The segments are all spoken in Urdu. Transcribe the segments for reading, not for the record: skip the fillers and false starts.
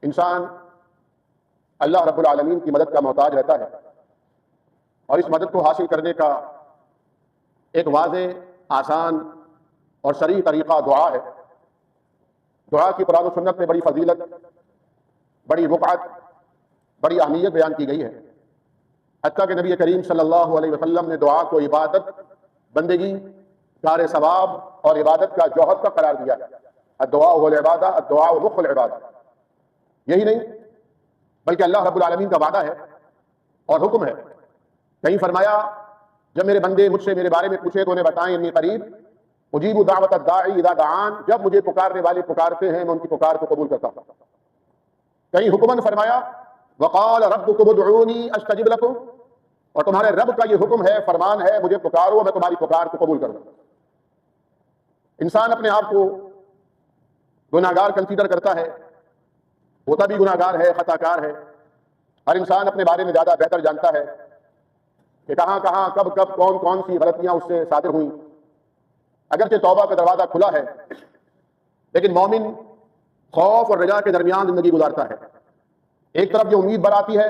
انسان اللہ رب العالمین کی مدد کا محتاج رہتا ہے، اور اس مدد کو حاصل کرنے کا ایک واضح، آسان اور سریع طریقہ دعا ہے۔ دعا کی قرآن و سنت میں بڑی فضیلت، بڑی وقعت، بڑی اہمیت بیان کی گئی ہے، حتیٰ کہ نبی کریم صلی اللہ علیہ وسلم نے دعا کو عبادت، بندگی، کار ثواب اور عبادت کا جوہر کا قرار دیا ہے۔ الدعاء هو العبادہ، الدعاء مخ العبادہ۔ یہی نہیں بلکہ اللہ رب العالمین کا وعدہ ہے اور حکم ہے۔ کہیں فرمایا جب میرے بندے مجھ سے میرے بارے میں پوچھے تو انہیں بتائیں انی قریب اجیب دعوت الداعی اذا دعان، جب مجھے پکارنے والے پکارتے ہیں میں ان کی پکار کو قبول کرتا ہوں۔ کہیں حکمن فرمایا وقال ربکم ادعونی استجب لکم، اور تمہارے رب کا یہ حکم ہے، فرمان ہے، مجھے پکارو میں تمہاری پکار کو قبول کروں۔ انسان اپنے آپ کو گناہگار کنسیڈر کرتا ہے، ہوتا بھی گناہگار ہے، خطا کار ہے۔ ہر انسان اپنے بارے میں زیادہ بہتر جانتا ہے کہ کہاں کہاں کب کب کون کون سی غلطیاں اس سے صادر ہوئیں۔ اگرچہ توبہ کا دروازہ کھلا ہے، لیکن مومن خوف اور رجا کے درمیان زندگی گزارتا ہے۔ ایک طرف یہ امید بڑھاتی ہے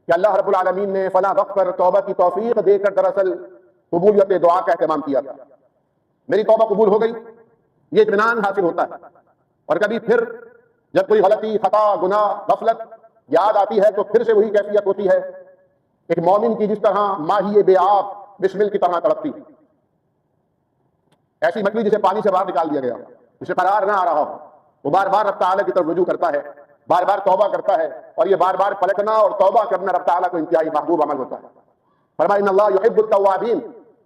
کہ اللہ رب العالمین نے فلاں وقت پر توبہ کی توفیق دے کر دراصل قبولیت دعا کا اہتمام کیا تھا، میری توبہ قبول ہو گئی، یہ اطمینان حاصل ہوتا ہے۔ اور کبھی پھر جب کوئی غلطی، خطا، گناہ، غفلت یاد آتی ہے تو پھر سے وہی کیفیت ہوتی ہے ایک مومن کی جس طرح ماہی بے آب بسمل کی طرح تڑپتی، ایسی مچھلی جسے پانی سے باہر نکال دیا گیا، جسے قرار نہ آ رہا ہو، وہ بار بار رب تعالیٰ کی طرف رجوع کرتا ہے، بار بار توبہ کرتا ہے، اور یہ بار بار پلٹنا اور توبہ کرنا رب تعالیٰ کو انتہائی محبوب عمل ہوتا ہے۔ فرمایا ان اللہ یحب التوابین،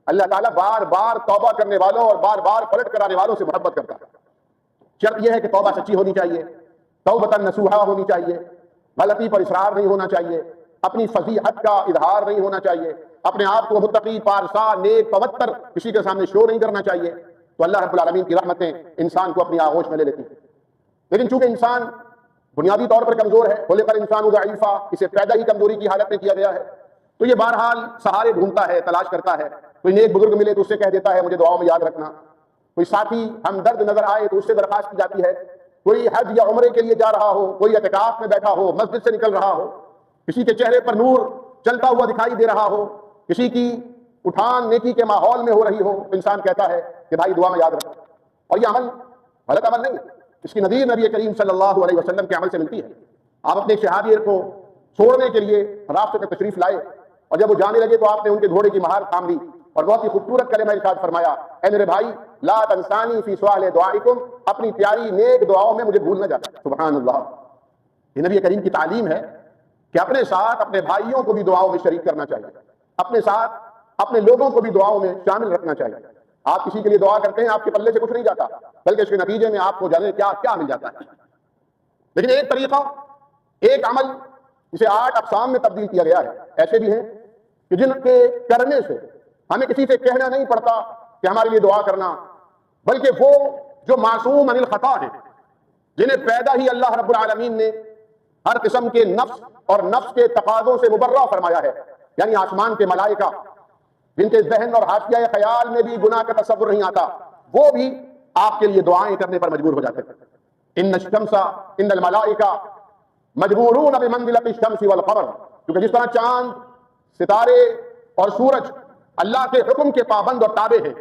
اللہ تعالیٰ بار بار توبہ کرنے والوں اور بار بار پلٹ کر آنے والوں سے محبت کرتا ہے۔ شرط یہ ہے کہ توبہ سچی ہونی چاہیے، توبۃ نصوحا ہونی چاہیے، غلطی پر اصرار نہیں ہونا چاہیے، اپنی فضیحت کا اظہار نہیں ہونا چاہیے، اپنے آپ کو متقی، پارسا، نیک، پوتر کسی کے سامنے شو نہیں کرنا چاہیے، تو اللہ رب العالمین کی رحمتیں انسان کو اپنی آغوش میں لے لیتی ہیں۔ لیکن چونکہ انسان بنیادی طور پر کمزور ہے، خلق الانسان ضعیفا، اسے پیدا ہی کمزوری کی حالت میں کیا گیا ہے، تو یہ بہرحال سہارے ڈھونڈتا ہے، تلاش کرتا ہے۔ کوئی نیک بزرگ ملے تو اس سے کہہ دیتا ہے مجھے دعاؤں میں یاد رکھنا، کوئی ساتھی ہمدرد نظر آئے تو اس سے درخواست کی جاتی ہے، کوئی حج یا عمرے کے لیے جا رہا ہو، کوئی اعتکاف میں بیٹھا ہو، مسجد سے نکل رہا ہو، کسی کے چہرے پر نور چلتا ہوا دکھائی دے رہا ہو، کسی کی اٹھان نیکی کے ماحول میں ہو رہی ہو، انسان کہتا ہے کہ بھائی دعا میں یاد رکھو۔ اور یہ عمل غلط عمل نہیں، اس کی نظیر نبی کریم صلی اللہ علیہ وسلم کے عمل سے ملتی ہے۔ آپ اپنے صحابی کو چھوڑنے کے لیے راستے پر تشریف لائے، اور جب وہ جانے لگے تو آپ نے ان کے گھوڑے کی مہار تھام لی اور بہت ہی خوبصورت کلمہ ارشاد فرمایا، اے میرے بھائی لا تنسانی فی سؤال دعائکم، اپنی پیاری نیک دعاؤں میں مجھے بھول نہ جانا۔ سبحان اللہ، یہ نبی کریم کی تعلیم ہے کہ اپنے ساتھ اپنے بھائیوں کو بھی دعاؤں میں شریک کرنا چاہیے، اپنے ساتھ اپنے لوگوں کو بھی دعاؤں میں شامل رکھنا چاہیے۔ آپ کسی کے لیے دعا کرتے ہیں، آپ کے پلے سے کچھ نہیں جاتا، بلکہ اس کے نتیجے میں آپ کو جانے کیا کیا مل جاتا ہے۔ لیکن ایک طریقہ، ایک عمل جسے 8 اقسام میں تبدیل کیا گیا ہے، ایسے بھی ہیں کہ جن کے کرنے سے ہمیں کسی سے کہنا نہیں پڑتا کہ ہمارے لیے دعا کرنا، بلکہ وہ جو معصوم عن الخطا ہیں، جنہیں پیدا ہی اللہ رب العالمین نے ہر قسم کے نفس اور نفس کے تقاضوں سے مبرہ فرمایا ہے، یعنی آسمان کے ملائکہ جن کے ذہن اور حاشیہ خیال میں بھی گناہ کا تصور نہیں آتا، وہ بھی آپ کے لیے دعائیں کرنے پر مجبور ہو جاتے ہیں۔ ان الشمس ان الملائکہ مجبورون بمنزلۃ الشمس والقمر، کیونکہ جس طرح چاند، ستارے اور سورج اللہ کے حکم کے پابند اور تابع ہیں،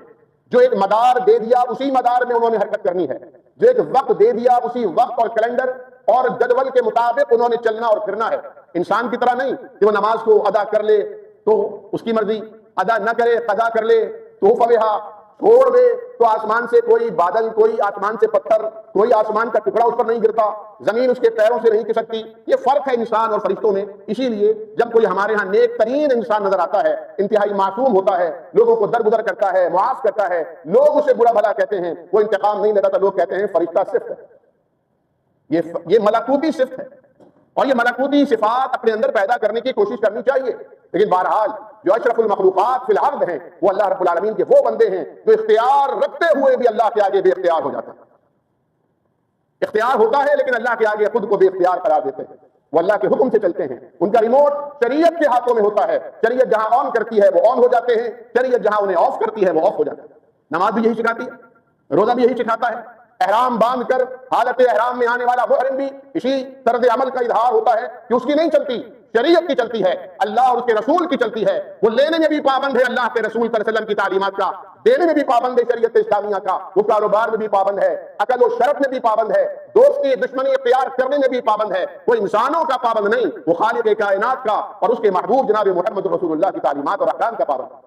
جو ایک مدار دے دیا اسی مدار میں انہوں نے حرکت کرنی ہے، جو ایک وقت دے دیا اسی وقت اور کیلنڈر اور جدول کے مطابق انہوں نے چلنا اور پھرنا ہے۔ انسان کی طرح نہیں کہ وہ نماز کو ادا کر لے تو اس کی مرضی، ادا نہ کرے قضا کر لے تو فوہا، چھوڑ دے تو آسمان سے کوئی بادل، کوئی آسمان سے پتھر، کوئی آسمان کا ٹکڑا اس پر نہیں گرتا، زمین اس کے پیروں سے نہیں کھسکتی۔ یہ فرق ہے انسان اور فرشتوں میں۔ اسی لیے جب کوئی ہمارے ہاں نیک ترین انسان نظر آتا ہے، انتہائی معصوم ہوتا ہے، لوگوں کو درگزر کرتا ہے، معاف کرتا ہے، لوگ اسے برا بھلا کہتے ہیں، وہ انتقام نہیں لیتا، لوگ کہتے ہیں فرشتہ صفت ہے۔ یہ ملکوتی صفت ہے، اور یہ ملکوتی صفات اپنے اندر پیدا کرنے کی کوشش کرنی چاہیے۔ لیکن بہرحال جو اشرف المخلوقات فی الارض ہیں، وہ اللہ رب العالمین کے وہ بندے ہیں جو اختیار رکھتے ہوئے بھی اللہ کے آگے بے اختیار ہو جاتے ہیں۔ اختیار ہوتا ہے لیکن اللہ کے آگے خود کو بے اختیار قرار دیتے ہیں، وہ اللہ کے حکم سے چلتے ہیں، ان کا ریموٹ شریعت کے ہاتھوں میں ہوتا ہے، شریعت جہاں آن کرتی ہے وہ آن ہو جاتے ہیں، شریعت جہاں انہیں آف کرتی ہے وہ آف ہو جاتے ہیں۔ نماز بھی یہی سکھاتی ہے، روزہ بھی یہی سکھاتا ہے، احرام باندھ کر حالت احرام میں آنے والا محرم بھی اسی طرز عمل کا اظہار ہوتا ہے کہ اس کی نہیں چلتی، شریعت کی چلتی ہے، اللہ اور اس کے رسول کی چلتی ہے. وہ لینے میں بھی پابند ہے اللہ کے رسول صلی اللہ علیہ وسلم کی تعلیمات کا، دینے میں بھی پابند ہے شریعت اسلامیہ کا، وہ کاروبار میں بھی پابند ہے، عقل و شرف میں بھی پابند ہے، دوستی دشمنی اختیار کرنے میں بھی پابند ہے. وہ انسانوں کا پابند نہیں، وہ خالق کائنات کا اور اس کے محبوب جناب محمد رسول اللہ کی تعلیمات اور احکام کا پابند ہے.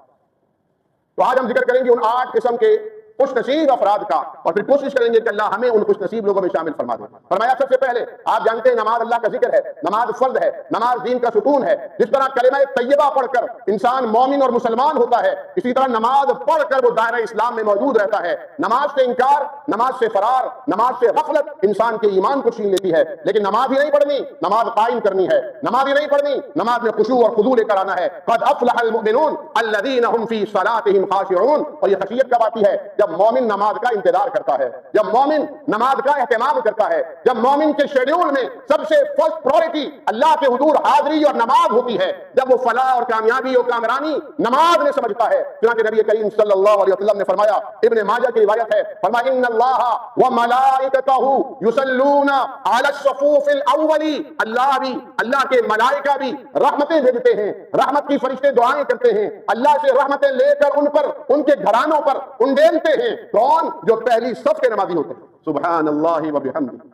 تو آج ہم ذکر کریں گے ان 8 قسم کے خوش نصیب افراد کا، اور پھر کوشش کریں گے کہ اللہ ہمیں ان خوش نصیب لوگوں میں شامل فرما دے. فرمایا سب سے پہلے آپ جانتے ہیں نماز اللہ کا ذکر ہے، نماز فرض ہے، نماز دین کا ستون ہے. جس طرح کلمہ طیبہ پڑھ کر انسان مومن اور مسلمان ہوتا ہے، اسی طرح نماز پڑھ کر وہ دائرہ اسلام میں موجود رہتا ہے. نماز سے انکار، نماز سے فرار، نماز سے غفلت انسان کے ایمان کو چھین لیتی ہے. لیکن نماز ہی نہیں پڑھنی، نماز قائم کرنی ہے. نماز ہی نہیں پڑھنی، نماز میں خشوع اور خضوع لے کر آنا ہے. قد افلح المؤمنون الذین هم فی صلاتهم خاشعون. اور یہ خشیت کب آتی ہے؟ جب مومن نماز کا انتظار کرتا ہے، جب مومن نماز کا اہتمام کرتا ہے، جب مومن کے شیڈیول میں سب سے فرسٹ پرائورٹی اللہ کے حضور حاضری اور نماز ہوتی ہے، جب وہ فلاح اور کامیابی اور کامرانی نماز میں سمجھتا ہے. چنانچہ نبی کریم صلی اللہ علیہ وسلم نے فرمایا، ابن ماجہ کی روایت ہے، فرمایا ان اللہ وملائکتہ یصلون علی الصفوف الاول. اللہ بھی، اللہ کے ملائکہ بھی رحمتیں بھیجتے ہیں، رحمت کی فرشتے دعائیں کرتے ہیں، اللہ سے رحمتیں لے کر ان پر، ان کے گھرانوں پر انڈیلتے ہیں. کون؟ جو پہلی صف کے نمازی ہوتے ہیں. سبحان اللہ و بحمدہ.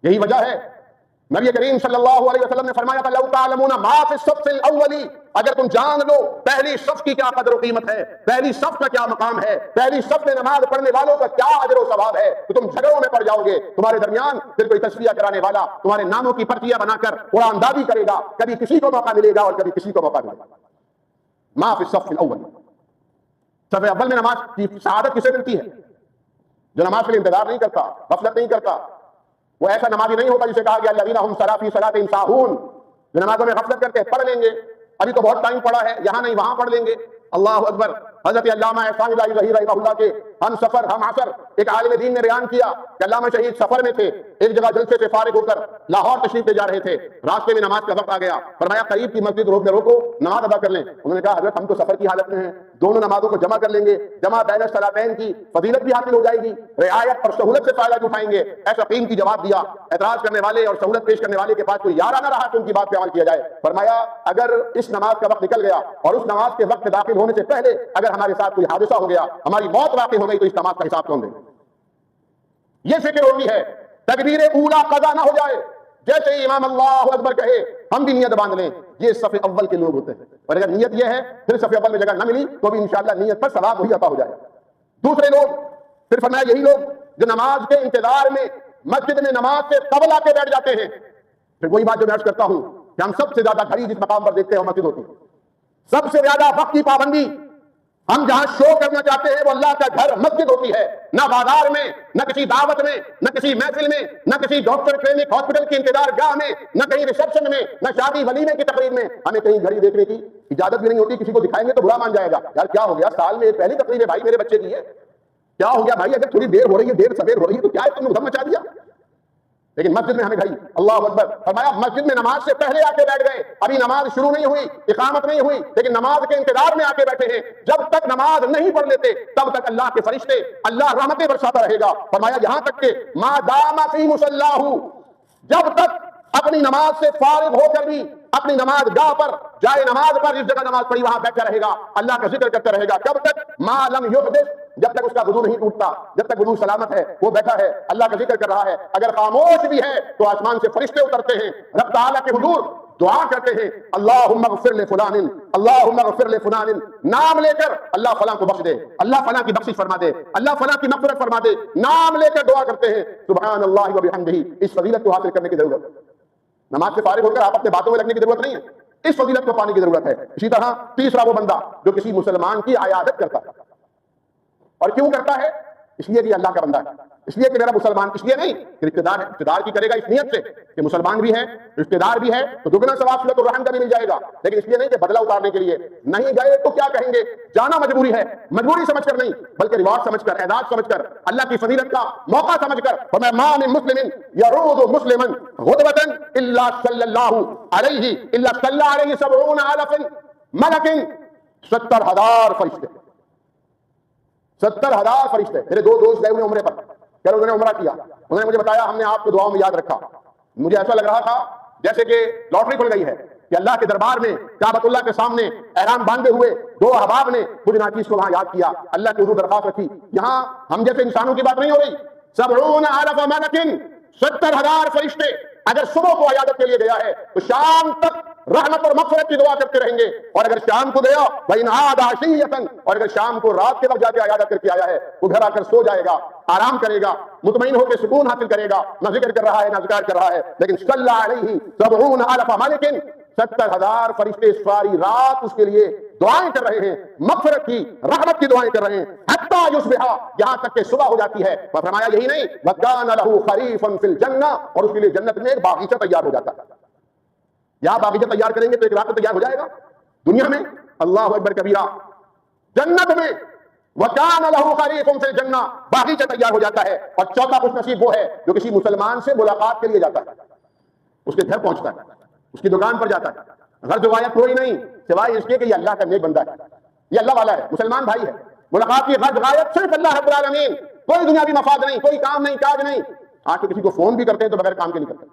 یہی وجہ ہے نبی کریم صلی اللہ علیہ وسلم نے فرمایا تھا لو تعلمون ما فی الصف الاول. اگر تم جان لو پہلی صف کی کیا قدر و قیمت ہے، پہلی صف کا کیا مقام ہے، پہلی صف میں نماز پڑھنے والوں کا کیا اجر و ثواب ہے، تو تم جھگڑوں میں پڑ جاؤ گے. تمہارے درمیان پھر کوئی تصفیہ کرانے والا تمہارے ناموں کی پرچیاں بنا کر قرآن دادی کرے گا. کبھی کسی کو موقع ملے گا اور کبھی کسی کو موقع ملے گا. ما فی الصف الاول. صف اول میں نماز کی سعادت کسے ملتی ہے؟ جو نماز کے لیے انتظار نہیں کرتا، غفلت نہیں کرتا. وہ ایسا نمازی نہیں ہوتا جسے کہا گیا الذین هم فی صلاتہم ساہون. جو نمازوں میں غفلت کرتے ہیں، پڑھ لیں گے، ابھی تو بہت ٹائم پڑا ہے، یہاں نہیں وہاں پڑھ لیں گے. اللہ اکبر. حضرت علامہ احسان الہی ظہیر رحمہ اللہ کے ہم سفر ہم عصر ایک عالم دین نے بیان کیا کہ علامہ شہید سفر میں تھے، ایک جگہ جلسے سے فارغ ہو کر لاہور تشریف لے جا رہے تھے. راستے میں نماز کا وقت آ گیا. فرمایا قریب کی مسجد روکو، نماز ادا کر لیں. انہوں نے کہا حضرت ہم تو سفر کی حالت میں ہیں، دونوں نمازوں کو جمع کر لیں گے، جمع بین الصلاتین کی فضیلت بھی حاصل ہو جائے گی، رعایت اور سہولت سے فائدہ اٹھائیں گے. ایسا قیمتی جواب دیا. اعتراض کرنے والے اور سہولت پیش کرنے والے کے پاس کوئی یارہ نہ رہا کہ ان کی بات پہ عمل کیا جائے. فرمایا اگر اس نماز کا وقت نکل گیا اور اس نماز کے وقت میں داخل ہونے سے پہلے اگر ہمارے ساتھ کوئی حادثہ ہو گیا، ہماری موت واقع ہو گئی، تو اس نماز کا حساب کون دے گا؟ یہ فکر ہوتی ہے تکبیر اولا قضا نہ ہو جائے. جیسے ہی امام اللہ اکبر کہے ہم بھی نیت باندھ لیں. یہ صف اول کے لوگ ہوتے ہیں. اور اگر نیت یہ ہے پھر صف اول میں جگہ نہ ملی تو بھی انشاءاللہ نیت پر ثواب وہی عطا ہو جائے. دوسرے لوگ پھر فرمایا یہی لوگ جو نماز کے انتظار میں مسجد میں نماز سے قبل آ کے بیٹھ جاتے ہیں. پھر وہی بات جو میں عرض کرتا ہوں کہ ہم سب سے زیادہ گھڑی جس مقام پر دیکھتے ہیں وہ مسجد ہوتی ہے. سب سے زیادہ وقت کی پابندی ہم جہاں شو کرنا چاہتے ہیں وہ اللہ کا گھر مسجد ہوتی ہے. نہ بازار میں، نہ کسی دعوت میں، نہ کسی محفل میں، نہ کسی ڈاکٹر کلینک ہاسپٹل کی انتظار گاہ میں، نہ کہیں ریسپشن میں، نہ شادی ولیمے کی تقریب میں ہمیں کہیں گھڑی دیکھنے کی اجازت بھی نہیں ہوتی. کسی کو دکھائیں گے تو برا مان جائے گا. یار کیا ہو گیا، سال میں ایک پہلی تقریب ہے بھائی میرے بچے کی ہے، کیا ہو گیا بھائی اگر تھوڑی دیر ہو رہی ہے، دیر سویر ہو رہی ہے تو کیا ہے تم نے ادھم مچا دیا. لیکن مسجد میں ہمیں گھڑی. اللہ اکبر. فرمایا مسجد میں نماز سے پہلے آ کے بیٹھ گئے، ابھی نماز شروع نہیں ہوئی، اقامت نہیں ہوئی، لیکن نماز کے انتظار میں آ کے بیٹھے ہیں. جب تک نماز نہیں پڑھ لیتے تب تک اللہ کے فرشتے اللہ رحمتیں برساتا رہے گا. فرمایا یہاں تک کہ ما دام فی مصلاہ، جب تک اپنی نماز سے فارغ ہو کر بھی اپنی نماز گاہ پر جائے نماز پر جس جگہ نماز پڑھی وہاں بیٹھا رہے گا، اللہ کا ذکر کرتا رہے گا. کب تک؟ ما لم یحدث، جب تک اس کا وضو نہیں ٹوٹتا، جب تک وضو سلامت ہے وہ بیٹھا ہے اللہ کا ذکر کر رہا ہے. اگر خاموش بھی ہے تو آسمان سے فرشتے اترتے ہیں، رب تعالیٰ کے حضور دعا کرتے ہیں اللہم اغفر لفلان، اللہم اغفر لفلان، نام لے کر اللہ فلاں کو بخش دے، اللہ فلاں کی بخشش فرما دے، اللہ فلاں کی مغفرت فرما دے. نام لے کر دعا کرتے ہیں. سبحان اللہ و بحمدہ. اس فضیلت کو حاصل کرنے کی ضرورت ہے. نماز سے فارغ ہو کر آپ اپنے باتوں میں لگنے کی ضرورت نہیں ہے، اس فضیلت کو پانے کی ضرورت ہے. اسی طرح تیسرا وہ بندہ جو کسی مسلمان کی عیادت کرتا ہے. اور کیوں کرتا ہے؟ اس لیے کہ اللہ کا بندہ ہے، اس لیے کہ میرا مسلمان، اس لیے نہیں کہ رشتہ دار ہے. رشتہ دار کی کرے گا اس نیت سے کہ مسلمان بھی ہے، رشتہ دار بھی ہے تو دگنا ثواب صلۃ الرحم کا بھی مل جائے گا. لیکن اس لیے نہیں کہ بدلہ اتارنے کے لیے. نہیں گئے تو کیا کہیں گے؟ جانا مجبوری ہے، مجبوری سمجھ کر نہیں بلکہ ریوارڈ سمجھ کر، اعزاز سمجھ کر، اللہ کی فضیلت کا موقع سمجھ کر. فما من مسلم يعود مسلما غدوة الا صلی اللہ علیہ الا صلی علیہ 70,000 ملک. 70,000 فرشتے، 70,000 فرشتے. میرے 2 دوست گئے ہوئے عمرے پر، کہ انہوں نے عمرہ کیا, انہوں نے مجھے بتایا ہم نے آپ کو دعاؤں میں یاد رکھا. مجھے ایسا لگ رہا تھا جیسے کہ لاٹری کھل گئی ہے کہ اللہ کے دربار میں کعبۃ اللہ کے سامنے احرام باندھے ہوئے دو احباب نے کچھ ناچیز کو وہاں یاد کیا, اللہ کی حضور درخواست رکھی. یہاں ہم جیسے انسانوں کی بات نہیں ہو رہی. 70,000 فرشتے اگر صبح کو عیادت کے لیے گیا ہے تو شام تک رحمت اور مغفرت کی دعا کرتے رہیں گے, اور اگر شام کو گیا وَإِنْ عَادَ عَشِيَّةً, اور اگر شام کو رات کے وقت جا کے عیادت کر کے آیا ہے وہ گھر آ کر سو جائے گا, آرام کرے گا, مطمئن ہو کے سکون حاصل کرے گا, نہ ذکر کر رہا ہے نہ ذکر کر رہا ہے. لیکن صلی علیہ 70,000 مالکن 70,000 فرشتے ساری رات اس کے لیے دعائیں کر رہے ہیں, مغفرت کی رحمت کی دعائیں کر رہے ہیں, حتیٰ یصبح, یہاں تک کہ صبح ہو جاتی ہے. فرمایا یہی نہیں وَكَانَ لَهُ خَرِيفٌ فِي الْجَنَّةِ, اور اس کے لیے جنت میں ایک باغیچہ تیار ہو جاتا ہے. یہاں باغیچہ تیار کریں گے تو ایک رات تیار ہو جائے گا. دنیا میں اللہ اکبر کبیرہ, جنت میں وَكَانَ لَهُ خَرِيفٌ فِي الْجَنَّةِ, باغیچہ تیار ہو جاتا ہے. اور چوتھا خوش نصیب وہ ہے جو کسی مسلمان سے ملاقات کے لیے جاتا ہے, اس کے گھر پہنچتا ہے, اس کی دکان پر جاتا ہے. غرض غایت کوئی نہیں سوائے اس کے کہ یہ اللہ کا نیک بندہ ہے, یہ اللہ والا ہے, مسلمان بھائی ہے. ملاقات کی غرض غایت صرف اللہ رب العالمین, کوئی دنیاوی مفاد نہیں, کوئی کام نہیں, کاج نہیں. آج تو کسی کو فون بھی کرتے ہیں تو بغیر کام کے نہیں کرتے,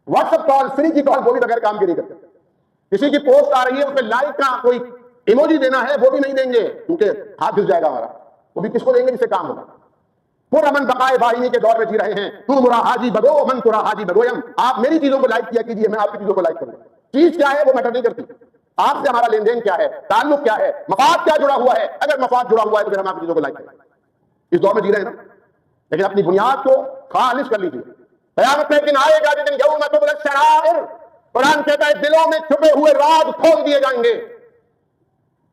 واٹس ایپ کال, فری کی کال, وہ بھی بغیر کام کے نہیں کرتے. کسی کی پوسٹ آ رہی ہے اس پہ لائک کا کوئی ایموجی دینا ہے وہ بھی نہیں دیں گے کیونکہ ہاتھ گھس جائے گا ہمارا, وہ بھی کس کو دیں گے جس سے کام ہوگا. پرامن بقائے باہمی کے دور میں جی رہے ہیں. تو مرا حاجی بدو من ترا حاجی بدویم, آپ میری چیزوں کو لائک کیا کیجیے, میں آپ کی چیزوں کو لائک کروں. چیز کیا ہے وہ میٹر نہیں کرتی, آپ سے ہمارا لین دین کیا ہے, تعلق کیا ہے, مفاد کیا جڑا ہوا ہے. اگر مفاد جڑا ہوا ہے تو پھر ہم آپ کی چیزوں کو لائک کریں. اس دور میں جی رہے ہیں نا, لیکن اپنی بنیاد کو خالص کر لیجیے. قیامت میں دن آئے گا جس دن یوم تبلی السرائر, قرآن کہتا ہے دلوں میں چھپے ہوئے راز کھول دیے جائیں گے.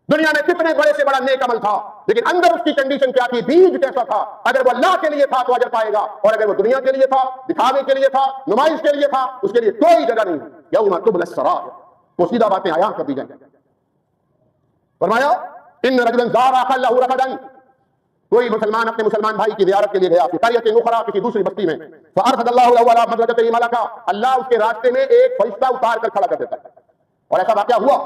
دنیا میں کتنے بڑے سے بڑا نیک عمل تھا لیکن اندر اس کی کنڈیشن کیا تھی, بیج کیسا تھا. اگر وہ اللہ کے لیے تھا تو اجر پائے گا, اور اگر وہ دنیا کے لیے تھا, دکھاوے کے لیے تھا, نمائش کے لیے تھا, اس کے لیے کوئی جگہ نہیں. یوم تبلی السرائر, پوشیدہ باتیں عیاں کر دی جائیں. فرمایا ان رجلا زار اخا له رغدا, کوئی مسلمان اپنے مسلمان بھائی کی زیارت کے لیے گیا فی قریۃ اخری, کسی دوسری بستی میں, فارشد اللہ له علی مدرجته ملکا, اللہ اس کے راستے میں ایک فرشتہ اتار کر کھڑا کر دیتا ہے. اور ایسا واقعہ ہوا,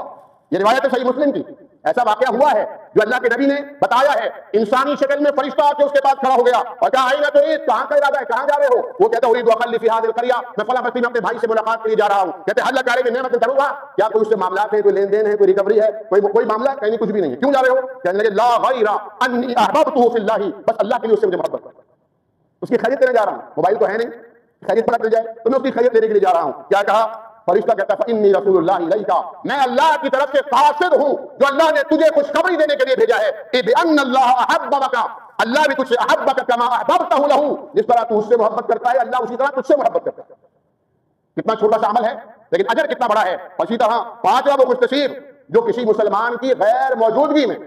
یہ روایت ہے صحیح مسلم کی, ایسا واقعہ ہوا ہے جو اللہ کے نبی نے بتایا ہے. انسانی شکل میں فرشتہ آ کے اس کے پاس کھڑا ہو گیا اور کہا آئینہ تريد, کہاں کا ارادہ ہے, کہاں جا رہے ہو. وہ کہتا ہے اريد اخلي في هذه القريه, میں فلاں بستی میں اپنے بھائی سے ملاقات کے لیے جا رہا ہوں. کہتے ہیں هل لك عليه نعمة تروها, کیا کوئی اس سے معاملات ہے, کوئی لین دین ہے, کوئی ریکوری ہے, کوئی معاملہ, کہیں کچھ بھی نہیں ہے, کیوں جا رہے ہو. کہنے لگے لا غیر انی احببته في الله, بس اللہ کے لیے اس سے مجھے محبت ہے, اس کی خیریت لینے جا رہا ہوں. موبائل تو ہے نہیں, خیریت پتہ چل جائے تو میں اس کی خیریت لینے کے لیے جا رہا ہوں. کیا کہا فرشتہ کہتا ہے فإنی رسول اللہ الیک, میں اللہ کی طرف سے قاصد ہوں جو اللہ نے تجھے خوشخبری دینے کے لیے بھیجا ہے. بأن اللہ احببک, اللہ بھی تجھ سے احبک کما احببتہ له, جس طرح تو اس سے محبت کرتا ہے اللہ اسی طرح تجھ سے محبت کرتا ہے. کتنا چھوٹا سا عمل ہے لیکن اجر کتنا بڑا ہے. اسی طرح پانچواں وہ خوش نصیب جو کسی مسلمان کی غیر موجودگی میں,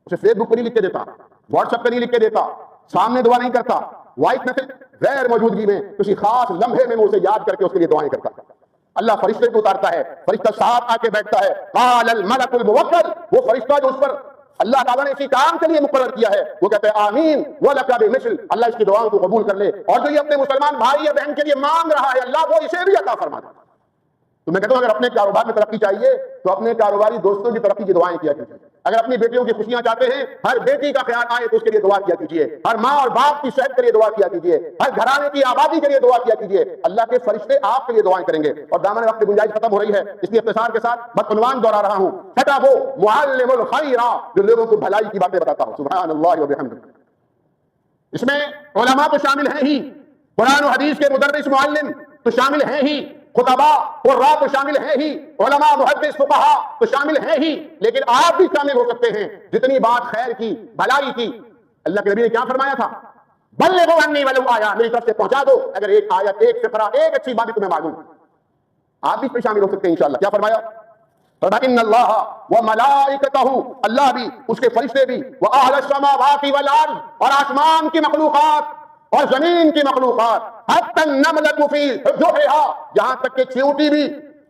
اسے فیس بک پر نہیں لکھ کے دیتا, واٹس ایپ پر نہیں لکھ کے دیتا, سامنے دعا نہیں کرتا, وائس میسج, غیر موجودگی میں کسی خاص لمحے میں وہ اسے یاد کر کے اس کے لیے دعائیں کرتا. اللہ فرشتے کو اتارتا ہے, فرشتہ ساتھ آ کے بیٹھتا ہے. قال الملک الموکل, وہ فرشتہ جو اس پر اللہ تعالیٰ نے اسی کام کے لیے مقرر کیا ہے, وہ کہتے ہیں آمین ولک بمثل, اللہ اس کی دعاؤں کو قبول کر لے. اور جو یہ اپنے مسلمان بھائی یا بہن کے لیے مانگ رہا ہے اللہ وہ اسے بھی عطا فرما دے. تو میں کہتا ہوں اگر اپنے کاروبار میں ترقی چاہیے تو اپنے کاروباری دوستوں کی ترقی کی دعائیں کیا کیجیے. اگر اپنی بیٹیوں کی خوشیاں چاہتے ہیں, ہر بیٹی کا خیال آئے تو اس کے لیے دعا کیا کیجیے. ہر ماں اور باپ کی صحت کے لیے دعا کیا کیجیے. ہر گھرانے کی آبادی کے لیے دعا کیا کیجیے. اللہ کے فرشتے آپ کے لیے دعائیں کریں گے. اور دامن وقت کی گنجائش ختم ہو رہی ہے, اس لیے اختصار کے ساتھ بدعنوان دوہرا رہا ہوں, چھٹا وہ معلم الخیر, جو لوگوں کو بھلائی کی باتیں بتاتا ہوں. سبحان اللہ و بحمدہ. اس میں علماء تو شامل ہیں ہی, قرآن و حدیث کے مدرس معلم تو شامل ہیں ہی, خطباء قراء تو شامل ہیں ہی, علماء محدث فقہاء تو شامل ہیں ہی, لیکن آپ بھی شامل ہو سکتے ہیں. جتنی بات خیر کی, بھلائی کی, اللہ کے نبی نے کیا فرمایا تھا, بلغوا عنی ولو آیہ, میری طرف سے پہنچا دو اگر ایک آیت, ایک فقرہ, ایک اچھی بات تمہیں معلوم. آپ بھی اس میں شامل ہو سکتے ہیں انشاءاللہ. کیا فرمایا, ان اللہ وملائکتہ, اللہ بھی, اس کے فرشتے بھی, واہل السماوات والارض, اور آسمان کی مخلوقات اور زمین کی مخلوقات, حتی النملۃ فی جحرھا, یہاں تک کہ چیونٹی بھی,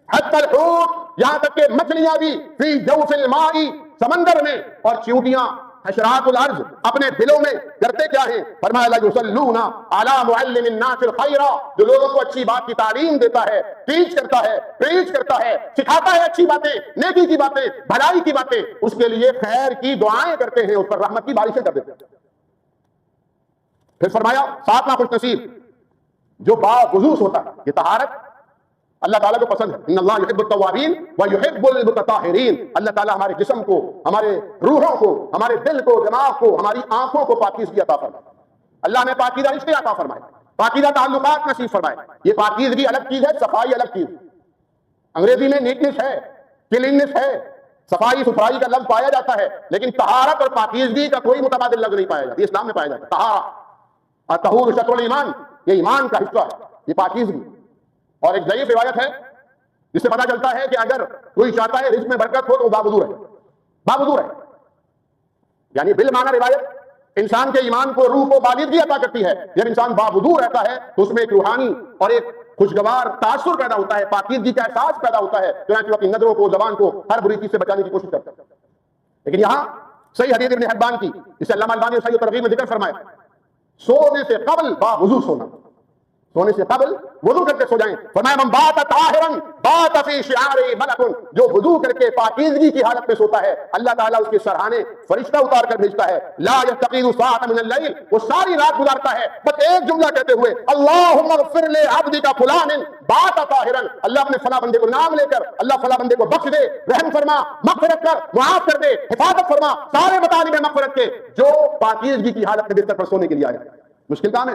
حتی الحوت, یہاں تک کہ مچھلیاں بھی, فی جوف الماء, سمندر میں, اور چیونٹیاں حشرات الارض اپنے دلوں میں کرتے کیا ہیں. فرمایا لا یصلون علی معلم الناس الخیر, جو لوگوں کو اچھی بات کی تعلیم دیتا ہے, ٹیچ کرتا ہے, پریچ کرتا ہے, سکھاتا ہے اچھی باتیں, نیکی کی باتیں, بھلائی کی باتیں, اس کے لیے خیر کی دعائیں کرتے ہیں, اس پر رحمت کی بارشیں کر دیتے ہیں. پھر فرمایا ساتواں خوش نصیب جو باوضو ہوتا ہے، یہ طہارت اللہ تعالیٰ کو پسند ہے. ان اللہ یحب التوابین ویحب المتطہرین. اللہ تعالیٰ ہمارے جسم کو، ہمارے روحوں کو، ہمارے دل کو، دماغ کو، ہماری آنکھوں کو پاکیزگی عطا فرمائے. اللہ نے پاکیزہ رشتے عطا فرمائے، پاکیزہ تعلقات نصیب فرمائے. یہ پاکیزگی الگ چیز ہے، صفائی الگ چیز. انگریزی میں نیٹنس ہے، کلیننس ہے، صفائی ستھرائی کا لفظ پایا جاتا ہے، لیکن طہارت اور پاکیزگی کا کوئی متبادل لفظ نہیں پایا جاتا. یہ اسلام میں پایا جاتا ہے. طہارت الطہور شطر الایمان، یہ ایمان کا حصہ ہے، یہ پاکیزگی. اور ایک ضعیف روایت ہے جس سے پتا چلتا ہے کہ اگر کوئی چاہتا ہے رزق میں برکت ہو تو وہ باوضو رہے، باوضو رہے. یعنی بالمعنی روایت انسان کے ایمان کو، روح کو بالغگی عطا کرتی ہے. جب انسان باوضو رہتا ہے تو اس میں ایک روحانی اور ایک خوشگوار تاثر پیدا ہوتا ہے، پاکیزگی کا احساس پیدا ہوتا ہے، چنانچہ وہ اپنی نظروں کو، زبان کو ہر بری چیز سے بچانے کی کوشش کرتا ہے. لیکن یہاں صحیح حدیث ابن حبان کی، جسے علامہ البانی نے صحیح ترغیب میں ذکر فرمایا، سونے سے قبل باوضو سونا، سونے سے قبل وضو کر کے سو جائیں. فرمایا من بات طاہرا بات فی شعار ملک، جو وضو کر کے پاکیزگی کی حالت میں سوتا ہے اللہ تعالیٰ اس کے سرہانے فرشتہ اتار کر بھیجتا ہے. لا یستقیل ساعۃ من اللیل، وہ ساری رات گزارتا ہے بس ایک جملہ کہتے ہوئے اللہم اغفر لعبدک فلان بات طاہرا. اللہ اپنے فلاں بندے کو نام لے کر اللہ فلاں بندے کو بخش دے، رحم فرما، مغفرت کر، معاف کر دے، حفاظت فرما. سارے مطالب ہیں مغفرت کے جو پاکیزگی کی حالت میں بستر پر سونے کے لیے آئے. مشکل کام ہے،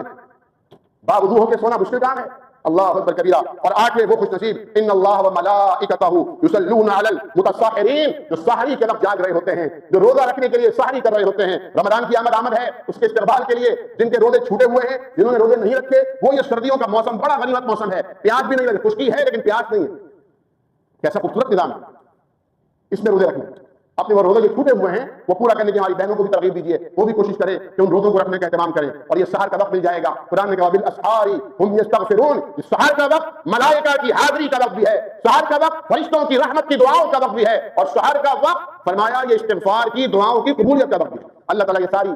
باوضو ہو کے سونا مشکل کام ہے. اللہ اکبر کبیرہ. اور آٹھویں وہ خوش نصیب ان اللہ وملائکتہ یصلون علی المتسحرین، جو سحری کے وقت جاگ رہے ہوتے ہیں، جو روزہ رکھنے کے لیے سحری کر رہے ہوتے ہیں. رمضان کی آمد ہے، اس کے استقبال کے لیے جن کے روزے چھوٹے ہوئے ہیں، جنہوں نے روزے نہیں رکھے، وہ یہ سردیوں کا موسم بڑا غنیمت موسم ہے. پیاس بھی نہیں لگے، خشکی ہے لیکن پیاس نہیں ہے. کیسا خوبصورت نظام ہے. اس میں روزے رکھنے، اپنے وہ روزے جو چھوٹے ہوئے ہیں وہ پورا کرنے کی ہماری بہنوں کو بھی ترغیب دیجیے، وہ بھی کوشش کریں کہ ان روزوں کو رکھنے کا اہتمام کریں. اور یہ سحر کا وقت مل جائے گا. قرآن نے کہا بالاسحار ہم یستغفرون، سحر کا وقت ملائکہ کی حاضری کا وقت بھی ہے، سحر کا وقت فرشتوں کی رحمت کی دعاؤں کا وقت بھی ہے، اور سحر کا وقت فرمایا یہ استغفار کی دعاؤں کی قبولیت کا وقت بھی ہے. اللہ تعالیٰ یہ ساری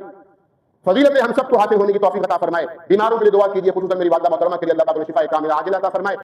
فضیلتیں ہم سب کو حاصل ہونے کی توفیق عطا فرمائے. بیماروں کے لیے دعا کیجیے، خصوصاً میری والدہ محترمہ کے لیے اللہ تعالیٰ شفا کاملہ عاجلہ عطا فرمائے.